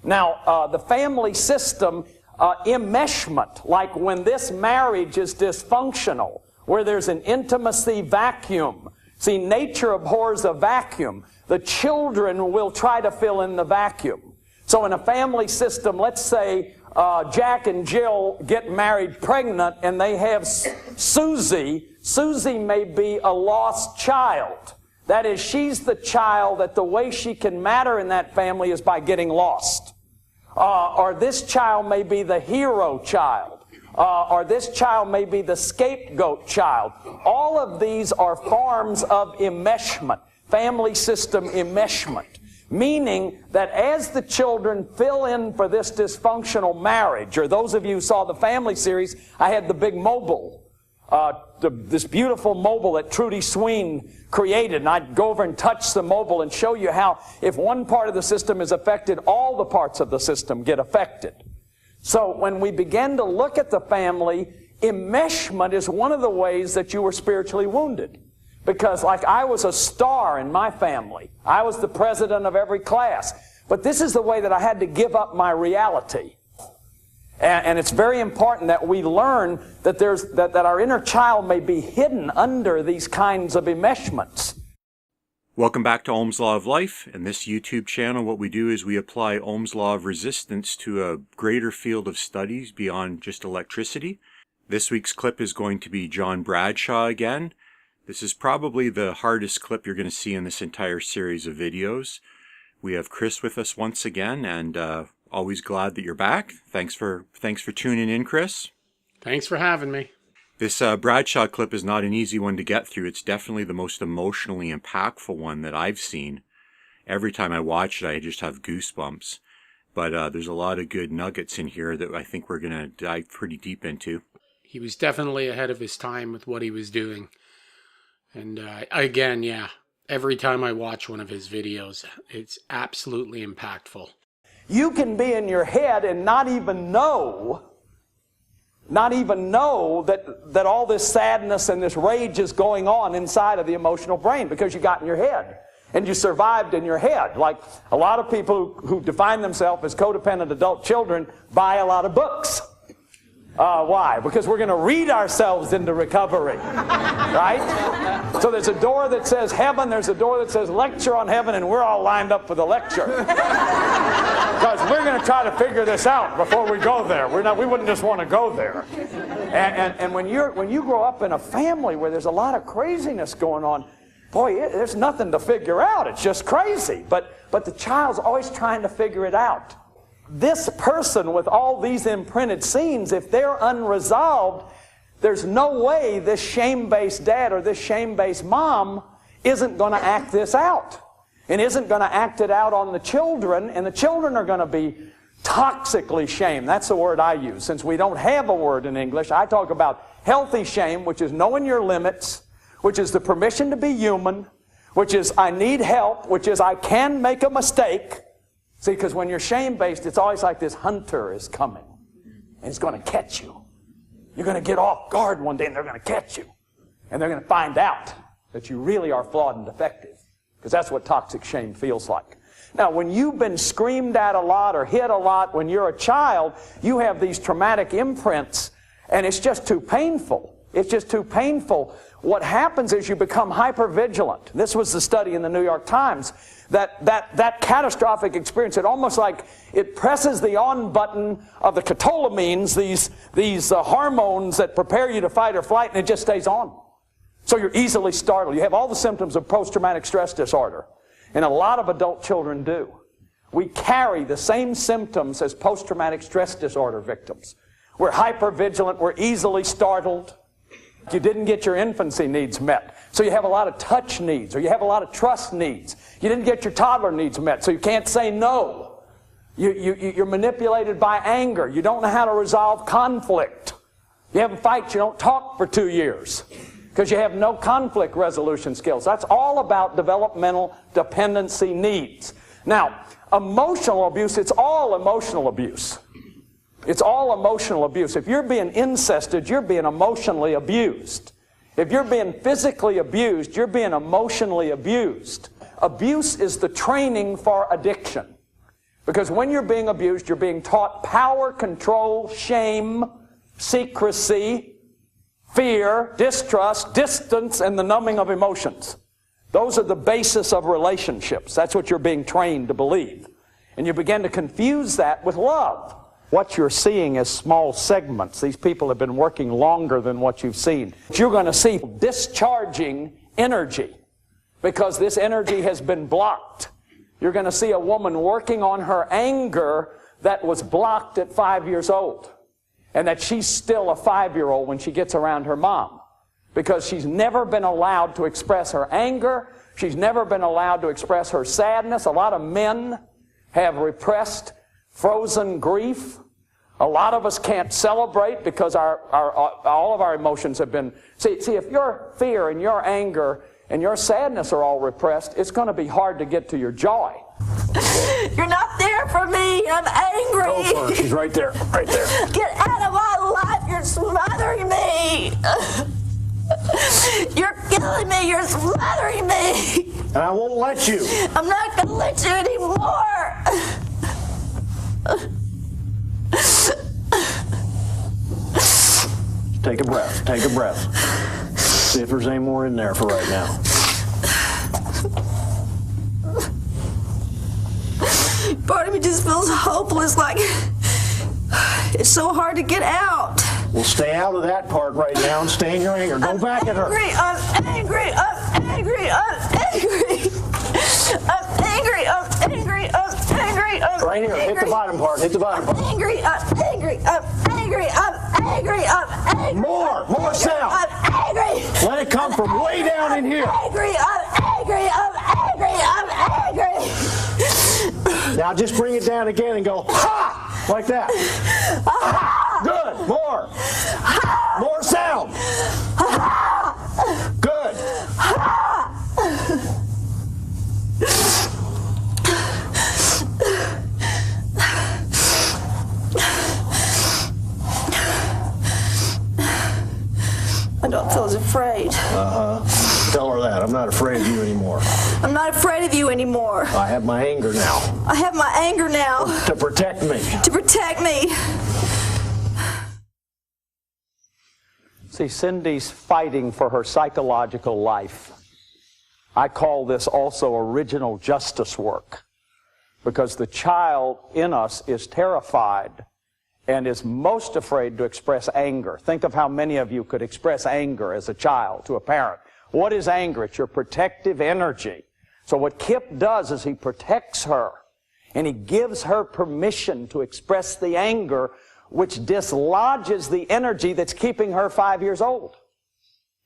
Now, the family system, enmeshment, like when this marriage is dysfunctional, where there's an intimacy vacuum. See, nature abhors a vacuum. The children will try to fill in the vacuum. So in a family system, let's say Jack and Jill get married pregnant and they have Susie. Susie may be a lost child. That is, she's the child that the way she can matter in that family is by getting lost. Or this child may be the hero child. Or this child may be the scapegoat child. All of these are forms of enmeshment, family system enmeshment. Meaning that as the children fill in for this dysfunctional marriage, or those of you who saw the family series, I had the big mobile, this beautiful mobile that Trudy Sween created, and I'd go over and touch the mobile and show you how if one part of the system is affected, all the parts of the system get affected. So when we begin to look at the family, enmeshment is one of the ways that you were spiritually wounded. Because like I was a star in my family. I was the president of every class. But this is the way that I had to give up my reality. And it's very important that we learn that that our inner child may be hidden under these kinds of enmeshments. Welcome back to Ohm's Law of Life. In this YouTube channel, what we do is we apply Ohm's Law of Resistance to a greater field of studies beyond just electricity. This week's clip is going to be John Bradshaw again. This is probably the hardest clip you're going to see in this entire series of videos. We have Chris with us once again, and always glad that you're back. Thanks for tuning in, Chris. Thanks for having me. This Bradshaw clip is not an easy one to get through. It's definitely the most emotionally impactful one that I've seen. Every time I watch it, I just have goosebumps. But there's a lot of good nuggets in here that I think we're going to dive pretty deep into. He was definitely ahead of his time with what he was doing. And again, yeah, every time I watch one of his videos, it's absolutely impactful. You can be in your head and not even know that all this sadness and this rage is going on inside of the emotional brain because you got in your head and you survived in your head. Like a lot of people who define themselves as codependent adult children buy a lot of books. Why? Because we're going to read ourselves into recovery, right? So there's a door that says heaven, there's a door that says lecture on heaven, and we're all lined up for the lecture. Because we're going to try to figure this out before we go there. We wouldn't just want to go there. And when you grow up in a family where there's a lot of craziness going on, boy, there's nothing to figure out. It's just crazy. But the child's always trying to figure it out. This person with all these imprinted scenes, if they're unresolved, there's no way this shame-based dad or this shame-based mom isn't going to act this out and isn't going to act it out on the children, and the children are going to be toxically shamed. That's the word I use. Since we don't have a word in English, I talk about healthy shame, which is knowing your limits, which is the permission to be human, which is I need help, which is I can make a mistake. See, because when you're shame-based, it's always like this hunter is coming, and he's going to catch you. You're going to get off guard one day, and they're going to catch you. And they're going to find out that you really are flawed and defective, because that's what toxic shame feels like. Now, when you've been screamed at a lot or hit a lot when you're a child, you have these traumatic imprints, and it's just too painful. It's just too painful. What happens is you become hypervigilant. This was the study in the New York Times. That catastrophic experience, it almost like it presses the on button of the catecholamines, these hormones that prepare you to fight or flight, and it just stays on. So you're easily startled. You have all the symptoms of post-traumatic stress disorder. And a lot of adult children do. We carry the same symptoms as post-traumatic stress disorder victims. We're hypervigilant, we're easily startled. You didn't get your infancy needs met, so you have a lot of touch needs, or you have a lot of trust needs. You didn't get your toddler needs met, so you can't say no. You're manipulated by anger. You don't know how to resolve conflict. You have a fight, you don't talk for 2 years because you have no conflict resolution skills. That's all about developmental dependency needs. Now, emotional abuse, it's all emotional abuse. It's all emotional abuse. If you're being incested, you're being emotionally abused. If you're being physically abused, you're being emotionally abused. Abuse is the training for addiction. Because when you're being abused, you're being taught power, control, shame, secrecy, fear, distrust, distance, and the numbing of emotions. Those are the basis of relationships. That's what you're being trained to believe. And you begin to confuse that with love. What you're seeing is small segments. These people have been working longer than what you've seen. You're going to see discharging energy because this energy has been blocked. You're going to see a woman working on her anger that was blocked at 5 years old. And that she's still a 5-year-old when she gets around her mom. Because she's never been allowed to express her anger. She's never been allowed to express her sadness. A lot of men have repressed, frozen grief. A lot of us can't celebrate because all of our emotions have been... See, if your fear and your anger and your sadness are all repressed, it's going to be hard to get to your joy. You're not there for me. I'm angry. Go for her. She's right there. Right there. Get out of my life. You're smothering me. You're killing me. You're smothering me. And I won't let you. I'm not going to let you anymore. Take a breath. Take a breath. See if there's any more in there for right now. Part of me just feels hopeless, like it's so hard to get out. We'll stay out of that part right now and stay in your anger. Go back at her. I'm angry. I'm angry. I'm angry. I'm angry. I'm angry. I'm angry. I'm Right here. Hit the bottom part. Hit the bottom part. angry. I'm angry. I'm angry. I'm angry. I'm angry. More sound. I'm angry. Let it come from way down in here. Angry. I'm angry. I'm angry. I'm angry. Now just bring it down again and go, ha! Like that. Ha! Good. More. More sound. Good. I don't feel as afraid. Tell her that. I'm not afraid of you anymore. I'm not afraid of you anymore. I have my anger now. I have my anger now. To protect me. To protect me. See, Cindy's fighting for her psychological life. I call this also original justice work, because the child in us is terrified and is most afraid to express anger. Think of how many of you could express anger as a child to a parent. What is anger? It's your protective energy. So what Kip does is he protects her, and he gives her permission to express the anger, which dislodges the energy that's keeping her 5 years old.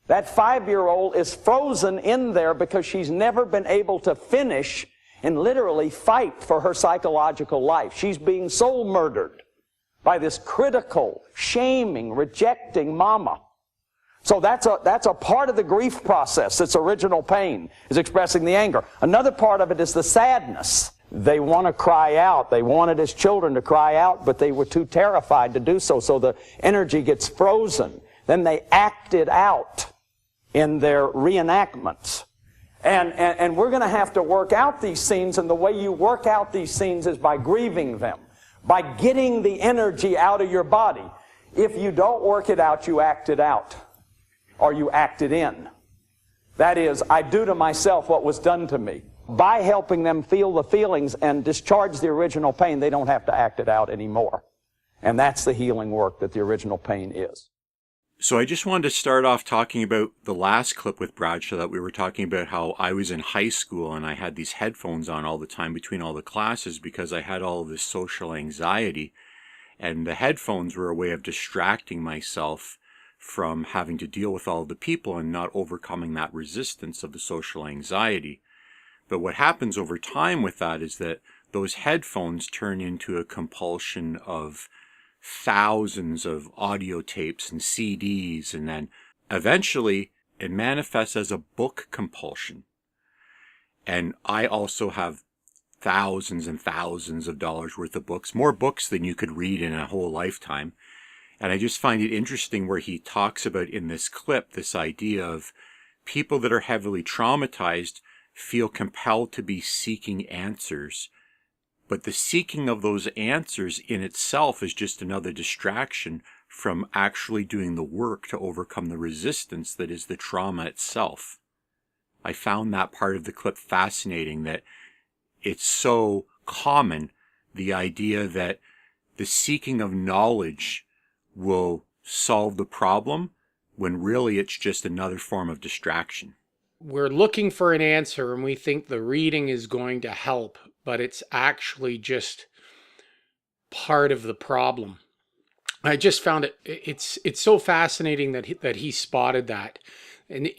That 5-year-old is frozen in there because she's never been able to finish and literally fight for her psychological life. She's being soul murdered by this critical, shaming, rejecting mama. So that's a part of the grief process. It's original pain, is expressing the anger. Another part of it is the sadness. They want to cry out. They wanted as children to cry out, but they were too terrified to do so. So the energy gets frozen. Then they act it out in their reenactments. And we're going to have to work out these scenes, and the way you work out these scenes is by grieving them, by getting the energy out of your body. If you don't work it out, you act it out, or you act it in. That is, I do to myself what was done to me. By helping them feel the feelings and discharge the original pain, they don't have to act it out anymore. And that's the healing work that the original pain is. So I just wanted to start off talking about the last clip with Bradshaw, that we were talking about how I was in high school and I had these headphones on all the time between all the classes because I had all of this social anxiety. And the headphones were a way of distracting myself from having to deal with all the people and not overcoming that resistance of the social anxiety. But what happens over time with that is that those headphones turn into a compulsion of thousands of audio tapes and CDs, and then eventually it manifests as a book compulsion. And I also have thousands and thousands of dollars worth of books, more books than you could read in a whole lifetime. And I just find it interesting where he talks about in this clip this idea of people that are heavily traumatized feel compelled to be seeking answers But the seeking of those answers in itself is just another distraction from actually doing the work to overcome the resistance that is the trauma itself. I found that part of the clip fascinating, that it's so common, the idea that the seeking of knowledge will solve the problem, when really it's just another form of distraction. We're looking for an answer and we think the reading is going to help, but it's actually just part of the problem. I just found it's so fascinating that he spotted that. And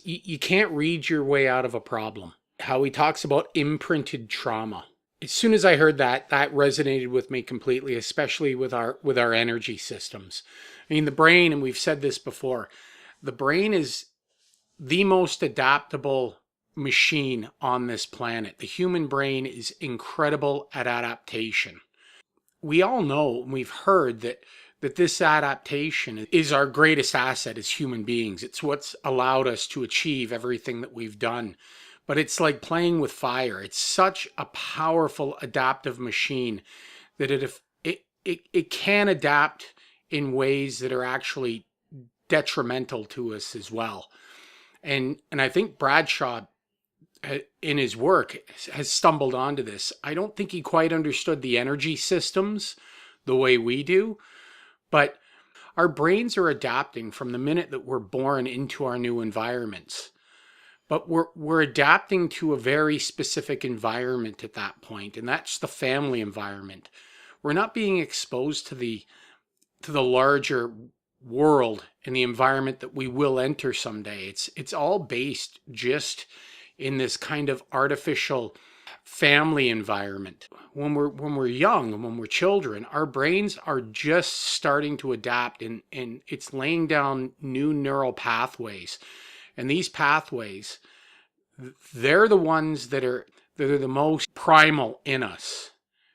you can't read your way out of a problem. How he talks about imprinted trauma. As soon as I heard that resonated with me completely, especially with our energy systems. I mean, the brain, and we've said this before, the brain is the most adaptable machine on this planet. The human brain is incredible at adaptation. We all know, and we've heard that this adaptation is our greatest asset as human beings. It's what's allowed us to achieve everything that we've done. But it's like playing with fire. It's such a powerful adaptive machine that it can adapt in ways that are actually detrimental to us as well. And I think Bradshaw, in his work, has stumbled onto this. I don't think he quite understood the energy systems the way we do, but our brains are adapting from the minute that we're born into our new environments. But we're adapting to a very specific environment at that point, and that's the family environment. We're not being exposed to the larger world and the environment that we will enter someday. It's all based just in this kind of artificial family environment. When we're young and when we're children, our brains are just starting to adapt, and it's laying down new neural pathways. And these pathways, they're the ones that are the most primal in us.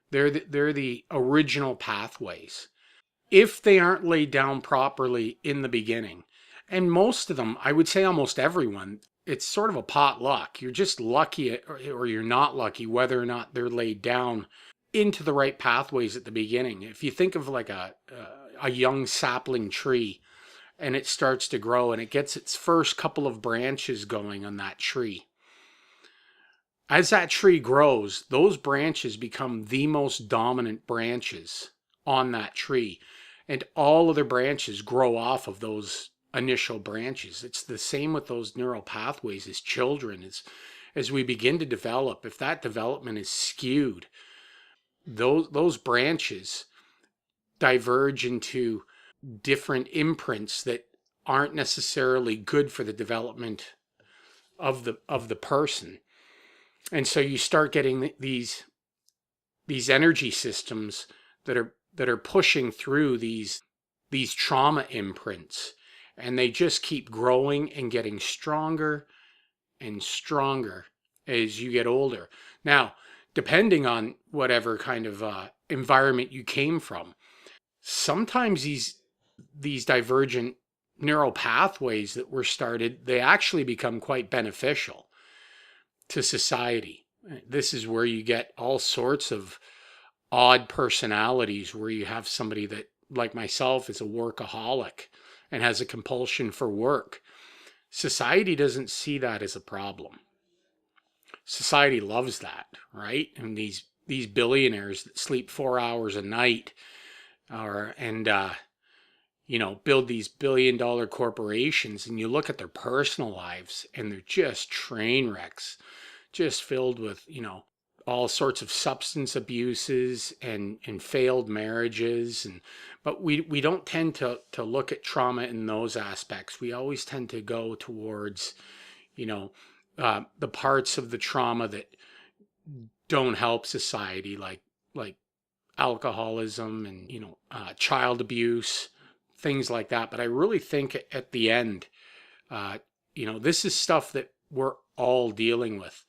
They're the original pathways. If they aren't laid down properly in the beginning, and most of them, I would say almost everyone, it's sort of a potluck. You're just lucky or you're not lucky whether or not they're laid down into the right pathways at the beginning. If you think of like a young sapling tree, and it starts to grow and it gets its first couple of branches going on that tree. As that tree grows, those branches become the most dominant branches on that tree. And all other branches grow off of those initial branches. It's the same with those neural pathways as children. As we begin to develop, if that development is skewed, those branches diverge into different imprints that aren't necessarily good for the development of the person. And so you start getting these energy systems that are pushing through these trauma imprints, and they just keep growing and getting stronger and stronger as you get older. Now, depending on whatever kind of environment you came from, sometimes these divergent neural pathways that were started, they actually become quite beneficial to society. This is where you get all sorts of odd personalities, where you have somebody that, like myself, is a workaholic and has a compulsion for work. Society doesn't see that as a problem. Society loves that, right? And these billionaires that sleep 4 hours a night build these billion-dollar corporations, and you look at their personal lives and they're just train wrecks, just filled with, all sorts of substance abuses and failed marriages. But we don't tend to look at trauma in those aspects. We always tend to go towards, the parts of the trauma that don't help society, like alcoholism and, child abuse, things like that. But I really think at the end, this is stuff that we're all dealing with.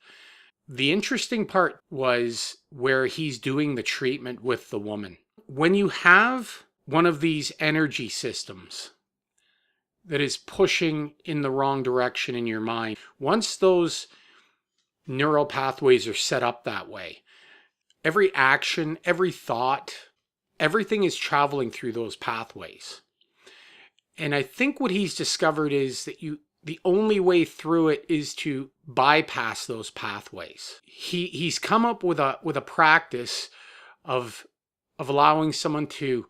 The interesting part was where he's doing the treatment with the woman. When you have one of these energy systems that is pushing in the wrong direction in your mind, once those neural pathways are set up that way, every action, every thought, everything is traveling through those pathways. And I think what he's discovered is that the only way through it is to bypass those pathways. He's come up with a practice of allowing someone to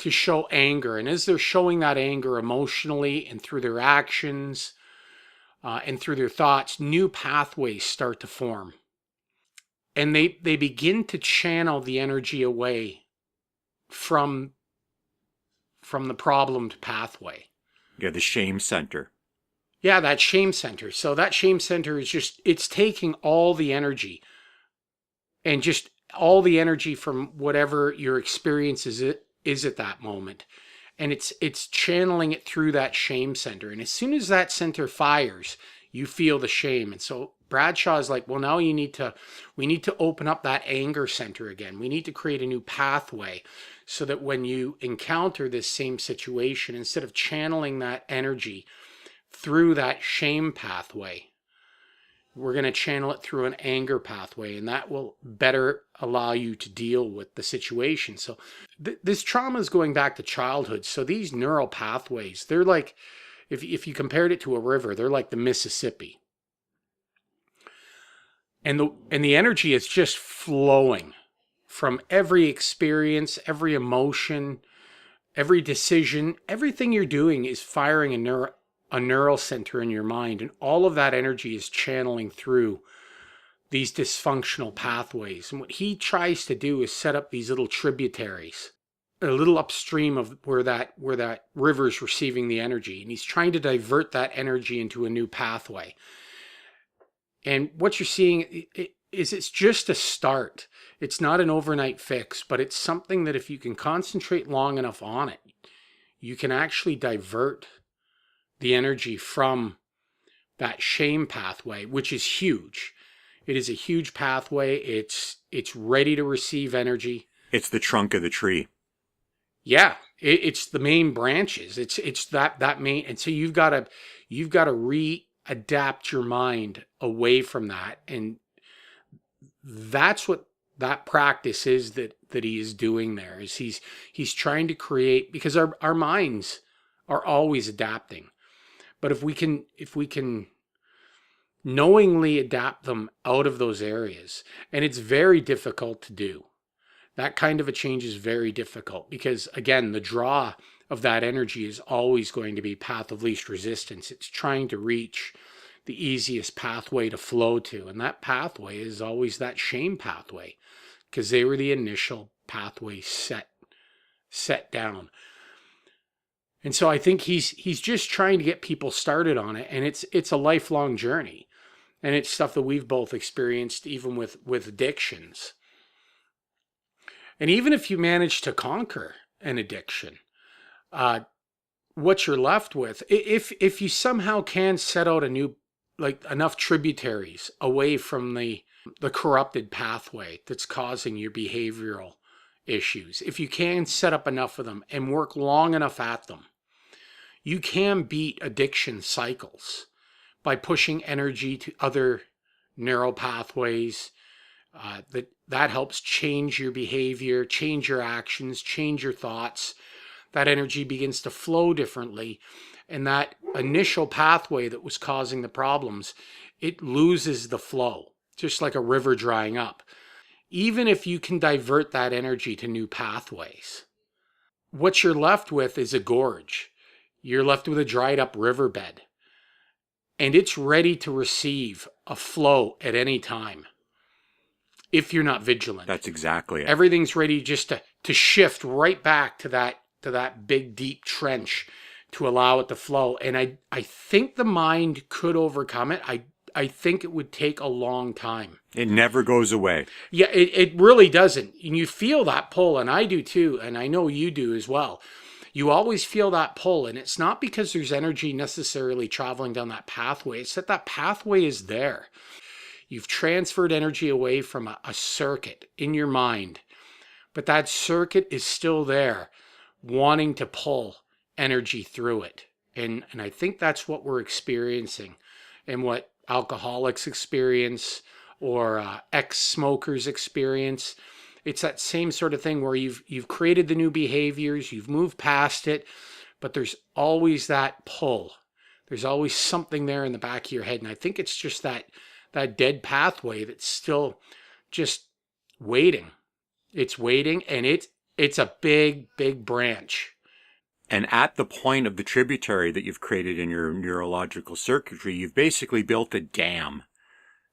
show anger, and as they're showing that anger emotionally and through their actions and through their thoughts, new pathways start to form, and they begin to channel the energy away from the problemed pathway. Yeah, the shame center. Yeah, that shame center. So that shame center is it's taking all the energy, and just all the energy from whatever your experience is at that moment. And it's channeling it through that shame center. And as soon as that center fires, you feel the shame. And so Bradshaw is like, well, now we need to open up that anger center again. We need to create a new pathway so that when you encounter this same situation, instead of channeling that energy through that shame pathway, we're going to channel it through an anger pathway, and that will better allow you to deal with the situation. So this trauma is going back to childhood. So these neural pathways, they're like, if you compared it to a river, they're like the Mississippi. And the energy is just flowing from every experience, every emotion, every decision. Everything you're doing is firing a neural center in your mind, and all of that energy is channeling through these dysfunctional pathways. And what he tries to do is set up these little tributaries, a little upstream of where that river is receiving the energy, and he's trying to divert that energy into a new pathway. And what you're seeing is it's just a start. It's not an overnight fix, but it's something that if you can concentrate long enough on it, you can actually divert the energy from that shame pathway, which is huge. It is a huge pathway. It's ready to receive energy. It's the trunk of the tree. Yeah, it's the main branches. It's that main, and so you've got to readapt your mind away from that, and that's what that practice is that he is doing there. Is he's trying to create, because our minds are always adapting. But if we can knowingly adapt them out of those areas, and it's very difficult to do. That kind of a change is very difficult because, again, the draw of that energy is always going to be path of least resistance. It's trying to reach the easiest pathway to flow to, and that pathway is always that shame pathway because they were the initial pathway set down. And so I think he's just trying to get people started on it, and it's a lifelong journey, and it's stuff that we've both experienced, even with addictions. And even if you manage to conquer an addiction, what you're left with, if you somehow can set out enough tributaries away from the corrupted pathway that's causing your behavioral issues, if you can set up enough of them and work long enough at them, you can beat addiction cycles by pushing energy to other neural pathways. That helps change your behavior, change your actions, change your thoughts. That energy begins to flow differently, and that initial pathway that was causing the problems, it loses the flow, just like a river drying up. Even if you can divert that energy to new pathways, what you're left with is a gorge. You're left with a dried up riverbed, and it's ready to receive a flow at any time if you're not vigilant. That's exactly it. Everything's ready just to shift right back to that big deep trench to allow it to flow. And I think the mind could overcome it. I think it would take a long time. It never goes away. Yeah, it really doesn't. And you feel that pull, and I do too, and I know you do as well. You always feel that pull, and it's not because there's energy necessarily traveling down that pathway. It's that pathway is there. You've transferred energy away from a circuit in your mind, but that circuit is still there, wanting to pull energy through it. And I think that's what we're experiencing, and what alcoholics experience, or ex-smokers experience. It's that same sort of thing where you've created the new behaviors, you've moved past it, but there's always that pull. There's always something there in the back of your head. And I think it's just that dead pathway that's still just waiting. It's waiting, and it's a big, big branch. And at the point of the tributary that you've created in your neurological circuitry, you've basically built a dam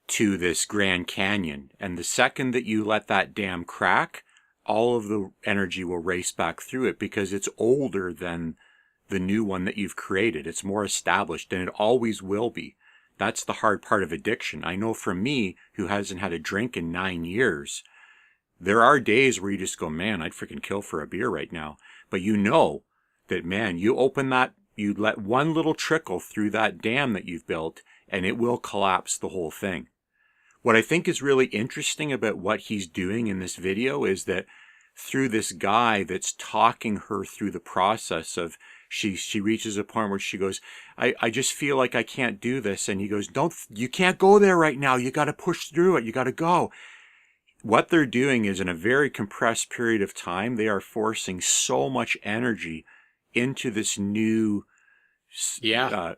to this Grand Canyon. And the second that you let that dam crack, all of the energy will race back through it because it's older than the new one that you've created. It's more established, and it always will be. That's the hard part of addiction. I know for me, who hasn't had a drink in 9 years, there are days where you just go, man, I'd freaking kill for a beer right now. But you know that, man, you open that, you let one little trickle through that dam that you've built, and it will collapse the whole thing. What I think is really interesting about what he's doing in this video is that through this guy that's talking her through the process of, she reaches a point where she goes, I just feel like I can't do this. And he goes, you can't go there right now. You got to push through it. You got to go. What they're doing is, in a very compressed period of time, they are forcing so much energy into this new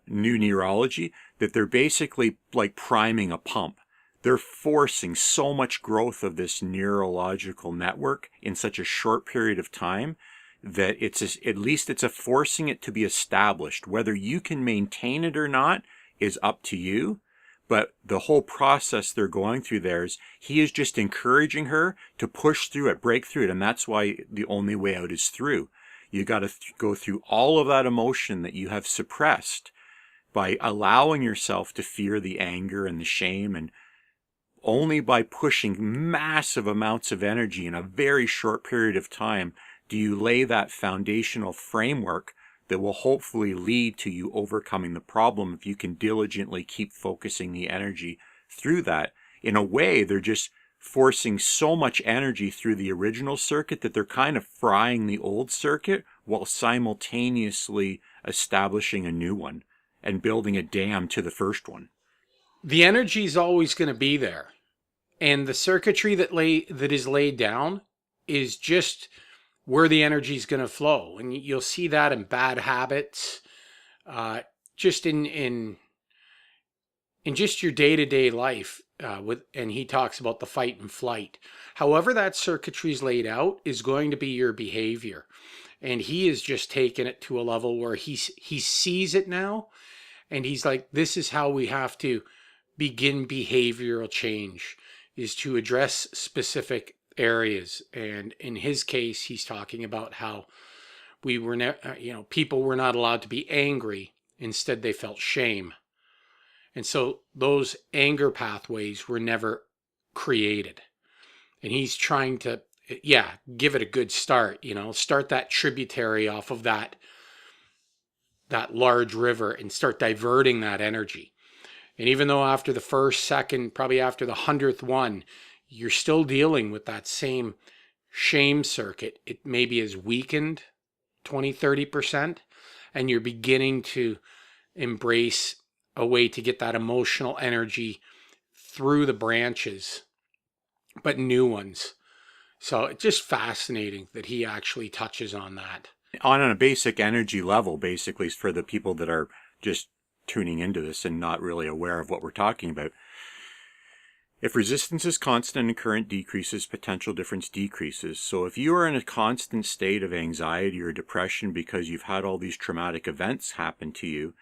neurology that they're basically like priming a pump. They're forcing so much growth of this neurological network in such a short period of time that at least it's forcing it to be established. Whether you can maintain it or not is up to you. But the whole process they're going through there is, he is just encouraging her to push through it, break through it. And that's why the only way out is through. You got to go through all of that emotion that you have suppressed by allowing yourself to fear the anger and the shame. And only by pushing massive amounts of energy in a very short period of time do you lay that foundational framework that will hopefully lead to you overcoming the problem if you can diligently keep focusing the energy through that. In a way, they're just forcing so much energy through the original circuit that they're kind of frying the old circuit while simultaneously establishing a new one and building a dam to the first one. The energy is always going to be there. And the circuitry that is laid down is just where the energy is going to flow. And you'll see that in bad habits, just in just your day-to-day life. And he talks about the fight and flight. However that circuitry is laid out is going to be your behavior. And he is just taking it to a level where he sees it now. And he's like, this is how we have to begin behavioral change, is to address specific areas. And in his case, he's talking about how we were people were not allowed to be angry. Instead, they felt shame. And so those anger pathways were never created. And he's trying to, give it a good start, start that tributary off of that large river and start diverting that energy. And even though after the first, second, probably after the 100th one, you're still dealing with that same shame circuit, it maybe is weakened 20, 30%, and you're beginning to embrace a way to get that emotional energy through the branches, but new ones. So it's just fascinating that he actually touches on that. On a basic energy level, basically, for the people that are just tuning into this and not really aware of what we're talking about. If resistance is constant and current decreases, potential difference decreases. So if you are in a constant state of anxiety or depression because you've had all these traumatic events happen to you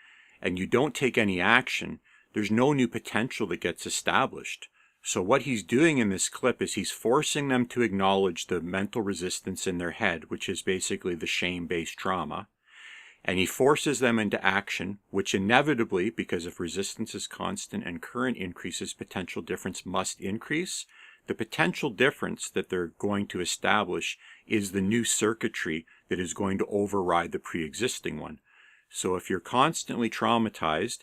and you don't take any action, there's no new potential that gets established. So what he's doing in this clip is he's forcing them to acknowledge the mental resistance in their head, which is basically the shame-based trauma. And he forces them into action, which inevitably, because if resistance is constant and current increases, potential difference must increase. The potential difference that they're going to establish is the new circuitry that is going to override the pre-existing one. So if you're constantly traumatized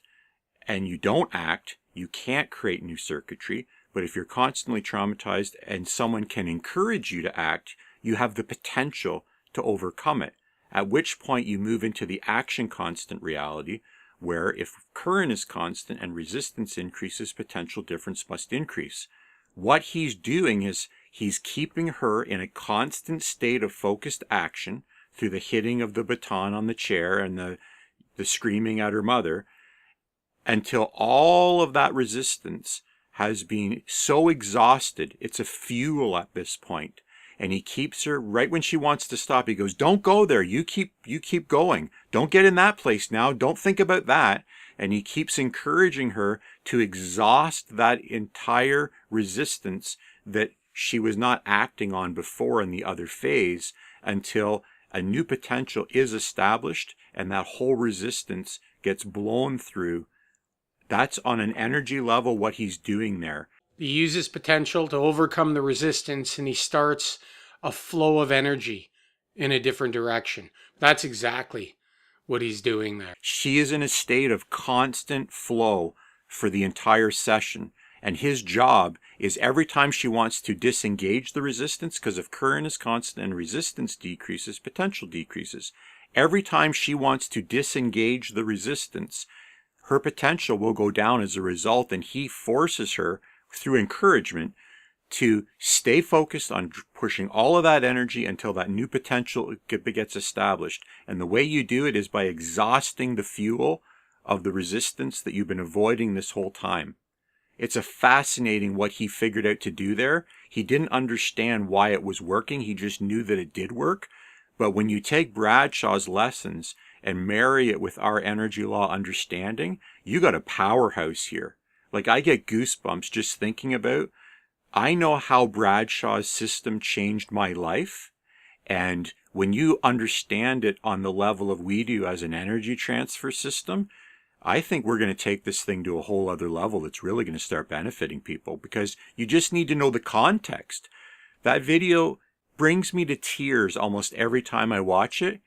and you don't act, you can't create new circuitry. But if you're constantly traumatized and someone can encourage you to act, you have the potential to overcome it. At which point you move into the action constant reality, where if current is constant and resistance increases, potential difference must increase. What he's doing is he's keeping her in a constant state of focused action through the hitting of the baton on the chair and the screaming at her mother, until all of that resistance has been so exhausted, it's a fuel at this point. And he keeps her right when she wants to stop. He goes, don't go there. You keep going. Don't get in that place now. Don't think about that. And he keeps encouraging her to exhaust that entire resistance that she was not acting on before in the other phase, until a new potential is established and that whole resistance gets blown through. That's on an energy level what he's doing there. He uses potential to overcome the resistance, and he starts a flow of energy in a different direction. That's exactly what he's doing there. She is in a state of constant flow for the entire session. And his job is every time she wants to disengage the resistance, because if current is constant and resistance decreases, potential decreases. Every time she wants to disengage the resistance, her potential will go down as a result, and he forces her through encouragement to stay focused on pushing all of that energy until that new potential gets established. And the way you do it is by exhausting the fuel of the resistance that you've been avoiding this whole time. It's a fascinating what he figured out to do there. He didn't understand why it was working. He just knew that it did work. But when you take Bradshaw's lessons and marry it with our energy law understanding, you got a powerhouse here. Like, I get goosebumps just thinking about, I know how Bradshaw's system changed my life. And when you understand it on the level of we do as an energy transfer system, I think we're going to take this thing to a whole other level that's really going to start benefiting people, because you just need to know the context. That video brings me to tears almost every time I watch it.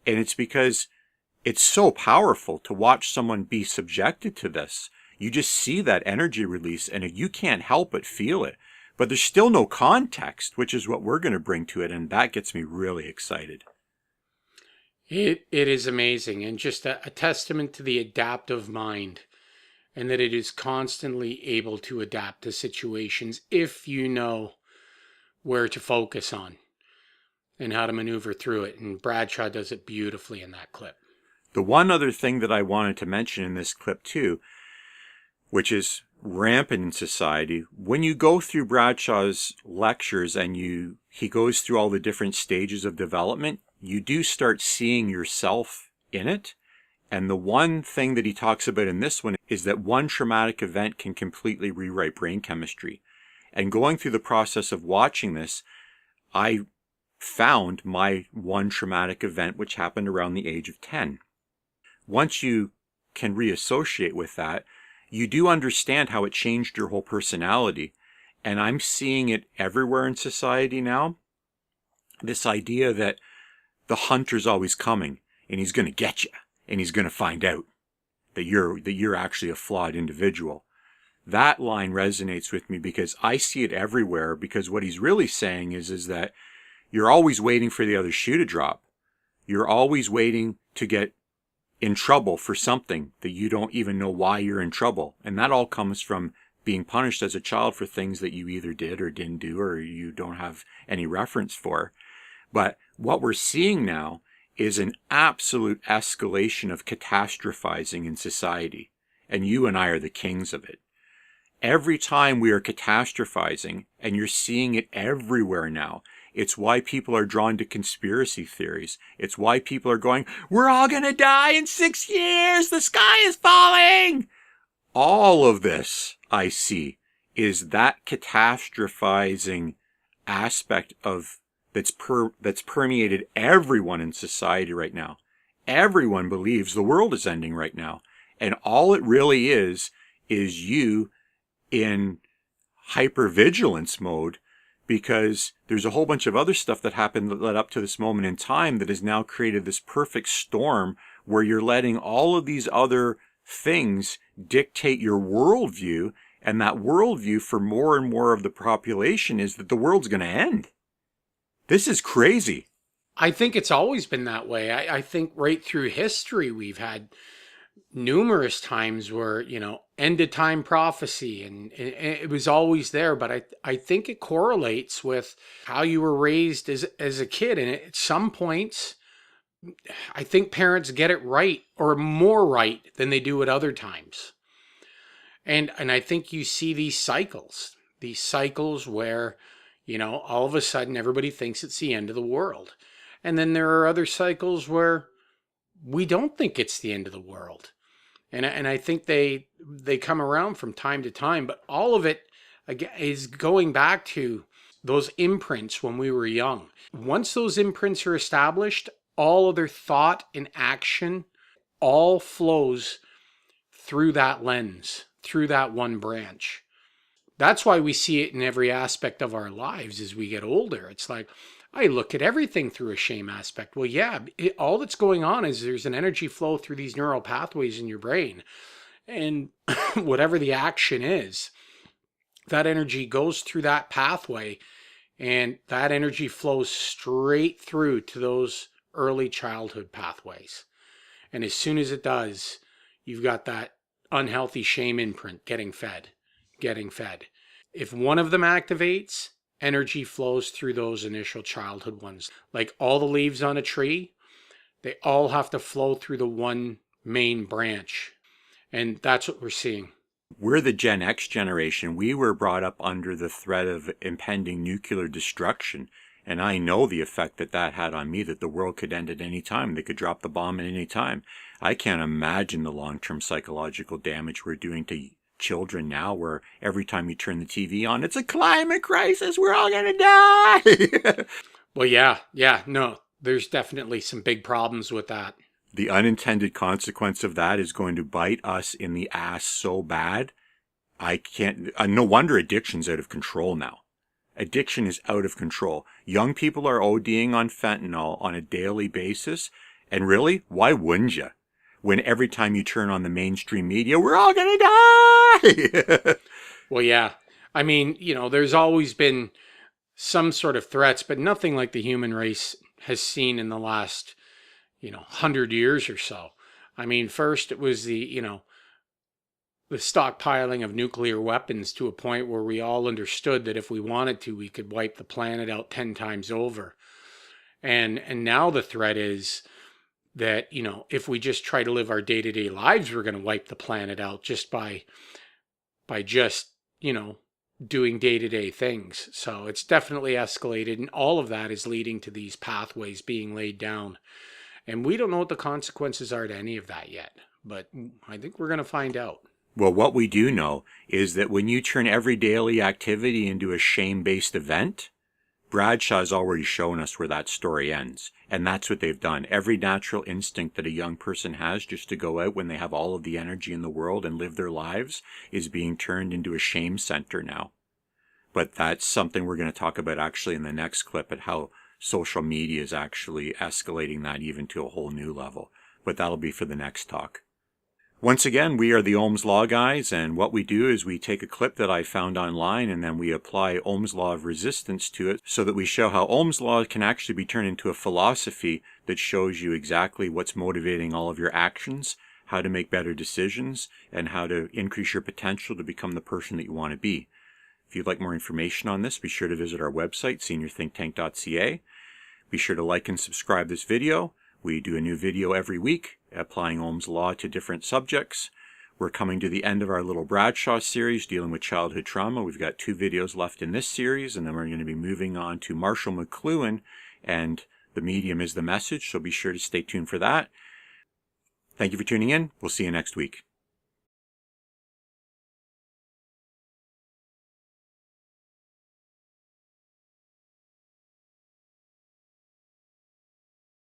And it's because it's so powerful to watch someone be subjected to this. You just see that energy release and you can't help but feel it. But there's still no context, which is what we're going to bring to it. And that gets me really excited. It is amazing, and just a testament to the adaptive mind, and that it is constantly able to adapt to situations if you know where to focus on and how to maneuver through it. And Bradshaw does it beautifully in that clip. The one other thing that I wanted to mention in this clip too, which is rampant in society, when you go through Bradshaw's lectures and he goes through all the different stages of development, you do start seeing yourself in it. And the one thing that he talks about in this one is that one traumatic event can completely rewrite brain chemistry. And going through the process of watching this, I found my one traumatic event, which happened around the age of 10. Once you can reassociate with that, you do understand how it changed your whole personality. And I'm seeing it everywhere in society now. This idea that the hunter's always coming and he's going to get you and he's going to find out that you're actually a flawed individual. That line resonates with me because I see it everywhere, because what he's really saying is that you're always waiting for the other shoe to drop. You're always waiting to get in trouble for something that you don't even know why you're in trouble. And that all comes from being punished as a child for things that you either did or didn't do or you don't have any reference for. But what we're seeing now is an absolute escalation of catastrophizing in society. And you and I are the kings of it. Every time we are catastrophizing, and you're seeing it everywhere now, it's why people are drawn to conspiracy theories. It's why people are going, we're all going to die in 6 years. The sky is falling. All of this I see is that catastrophizing aspect of that's permeated everyone in society right now. Everyone believes the world is ending right now. And all it really is you in hypervigilance mode, because there's a whole bunch of other stuff that happened that led up to this moment in time that has now created this perfect storm where you're letting all of these other things dictate your worldview. And that worldview for more and more of the population is that the world's going to end. This is crazy. I think it's always been that way. I think right through history we've had numerous times where, end of time prophecy, and it was always there. But I think it correlates with how you were raised as a kid. And at some points, I think parents get it right, or more right than they do at other times. And I think you see these cycles where, all of a sudden everybody thinks it's the end of the world. And then there are other cycles where we don't think it's the end of the world. And I think they come around from time to time, but all of it again is going back to those imprints when we were young. Once those imprints are established, all other thought and action all flows through that lens, through that one branch. That's why we see it in every aspect of our lives as we get older. It's like, I look at everything through a shame aspect. Well, yeah, all that's going on is there's an energy flow through these neural pathways in your brain. And whatever the action is, that energy goes through that pathway, and that energy flows straight through to those early childhood pathways. And as soon as it does, you've got that unhealthy shame imprint getting fed. If one of them activates, energy flows through those initial childhood ones. Like all the leaves on a tree, they all have to flow through the one main branch. And that's what we're seeing. We're the Gen X generation. We were brought up under the threat of impending nuclear destruction. And I know the effect that had on me, that the world could end at any time. They could drop the bomb at any time. I can't imagine the long-term psychological damage we're doing to children now, where every time you turn the TV on, it's a climate crisis, we're all gonna die. Well, yeah, no, there's definitely some big problems with that. The unintended consequence of that is going to bite us in the ass so bad. I can't, no wonder addiction's out of control now. Addiction is out of control. Young people are ODing on fentanyl on a daily basis. And really, why wouldn't you? When every time you turn on the mainstream media, we're all going to die. Well, yeah. I mean, there's always been some sort of threats, but nothing like the human race has seen in the last, 100 years or so. I mean, first it was the stockpiling of nuclear weapons to a point where we all understood that if we wanted to, we could wipe the planet out 10 times over. And now the threat is that, if we just try to live our day-to-day lives, we're going to wipe the planet out just by doing day-to-day things. So it's definitely escalated, and all of that is leading to these pathways being laid down. And we don't know what the consequences are to any of that yet, but I think we're going to find out. Well, what we do know is that when you turn every daily activity into a shame-based event, Bradshaw's already shown us where that story ends. And that's what they've done. Every natural instinct that a young person has just to go out when they have all of the energy in the world and live their lives is being turned into a shame center now. But that's something we're going to talk about actually in the next clip, at how social media is actually escalating that even to a whole new level. But that'll be for the next talk. Once again, we are the Ohm's Law guys, and what we do is we take a clip that I found online and then we apply Ohm's Law of resistance to it so that we show how Ohm's Law can actually be turned into a philosophy that shows you exactly what's motivating all of your actions, how to make better decisions, and how to increase your potential to become the person that you want to be. If you'd like more information on this, be sure to visit our website, Seniorthinktank.ca. Be sure to like and subscribe this video. We do a new video every week, applying Ohm's Law to different subjects. We're coming to the end of our little Bradshaw series dealing with childhood trauma. We've got 2 videos left in this series, and then we're going to be moving on to Marshall McLuhan, and the medium is the message, so be sure to stay tuned for that. Thank you for tuning in. We'll see you next week.